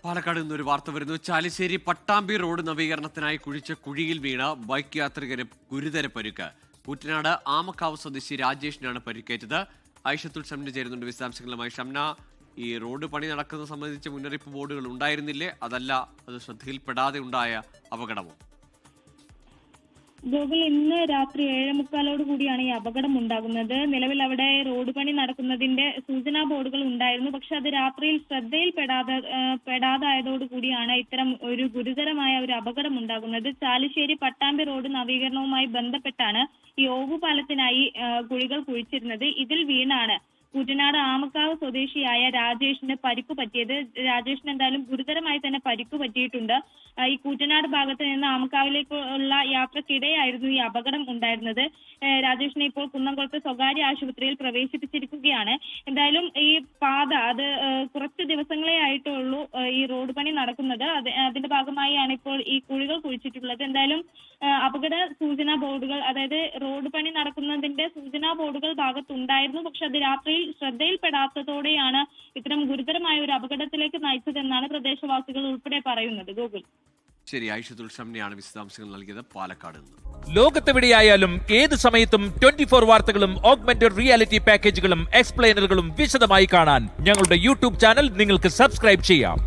പാലക്കാട് നിന്നൊരു വാർത്ത വരുന്നു. ചാലിശ്ശേരി പട്ടാമ്പി റോഡ് നവീകരണത്തിനായി കുഴിച്ച കുഴിയിൽ വീണ ബൈക്ക് യാത്രികന് ഗുരുതര പരുക്ക്. കൂറ്റനാട് ആമക്കാവ് സ്വദേശി രാജേഷിനാണ് പരിക്കേറ്റത്. ഐഷത്തുൽ ഷംന ചേരുന്നുണ്ട് വിശദാംശങ്ങളുമായി. ഷംന, ഈ റോഡ് പണി നടക്കുന്നത് സംബന്ധിച്ച് മുന്നറിയിപ്പ് ബോർഡുകൾ ഉണ്ടായിരുന്നില്ലേ? അതല്ല അത് ശ്രദ്ധയിൽപ്പെടാതെ ഉണ്ടായ അപകടമോ? ഗോകുൽ, ഇന്ന് രാത്രി 7:45 കൂടിയാണ് ഈ അപകടം ഉണ്ടാകുന്നത്. നിലവിൽ അവിടെ റോഡ് പണി നടക്കുന്നതിന്റെ സൂചനാ ബോർഡുകൾ ഉണ്ടായിരുന്നു. പക്ഷെ അത് രാത്രിയിൽ പെടാതായതോടുകൂടിയാണ് ഇത്തരം ഒരു ഗുരുതരമായ ഒരു അപകടം ഉണ്ടാകുന്നത്. ചാലിശ്ശേരി പട്ടാമ്പി റോഡ് നവീകരണവുമായി ബന്ധപ്പെട്ടാണ് ഈ ഓവുപാലത്തിനായി കുഴികൾ കുഴിച്ചിരുന്നത്. ഇതിൽ വീണാണ് കൂറ്റനാട് ആമക്കാവ് സ്വദേശിയായ രാജേഷിന് പരിക്ക് പറ്റിയത്. രാജേഷിന് എന്തായാലും ഗുരുതരമായി തന്നെ പരിക്ക് പറ്റിയിട്ടുണ്ട്. ഈ കൂറ്റനാട് ഭാഗത്ത് നിന്ന് ആമക്കാവിലേക്കുള്ള യാത്രക്കിടെയായിരുന്നു ഈ അപകടം ഉണ്ടായിരുന്നത്. രാജേഷിനെ ഇപ്പോൾ കുന്നംകുളത്ത് സ്വകാര്യ ആശുപത്രിയിൽ പ്രവേശിപ്പിച്ചിരിക്കുകയാണ്. എന്തായാലും ഈ പാത അത് കുറച്ച് ദിവസങ്ങളെ ആയിട്ടുള്ളൂ ഈ റോഡ് പണി നടക്കുന്നത്. അതിന്റെ ഭാഗമായാണ് ഇപ്പോൾ ഈ കുഴികൾ കുഴിച്ചിട്ടുള്ളത്. എന്തായാലും അപകട സൂചനാ ബോർഡുകൾ, അതായത് റോഡ് പണി നടക്കുന്നതിന്റെ സൂചനാ ബോർഡുകൾ ഭാഗത്തുണ്ടായിരുന്നു. പക്ഷെ അത് രാത്രിയിൽ ശ്രദ്ധയിൽപ്പെടാത്തതോടെയാണ് ഇത്തരം ഗുരുതരമായ ഒരു അപകടത്തിലേക്ക് നയിച്ചതെന്നാണ് പ്രദേശവാസികൾ ഉൾപ്പെടെ പറയുന്നത്. ഗോകുൽ, ശരി, ഐഷത്തുൽ ഷംനയാണ് വിശദാംശങ്ങൾ നൽകിയത് പാലക്കാട് നിന്ന്. ലോകത്തെവിടെയായാലും ഏത് സമയത്തും 24 വാർത്തകളും ഓഗ്മെന്റഡ് റിയാലിറ്റി പാക്കേജുകളും എക്സ്പ്ലെയിനറുകളും വിശദമായി കാണാൻ ഞങ്ങളുടെ യൂട്യൂബ് ചാനൽ നിങ്ങൾക്ക് സബ്സ്ക്രൈബ് ചെയ്യാം.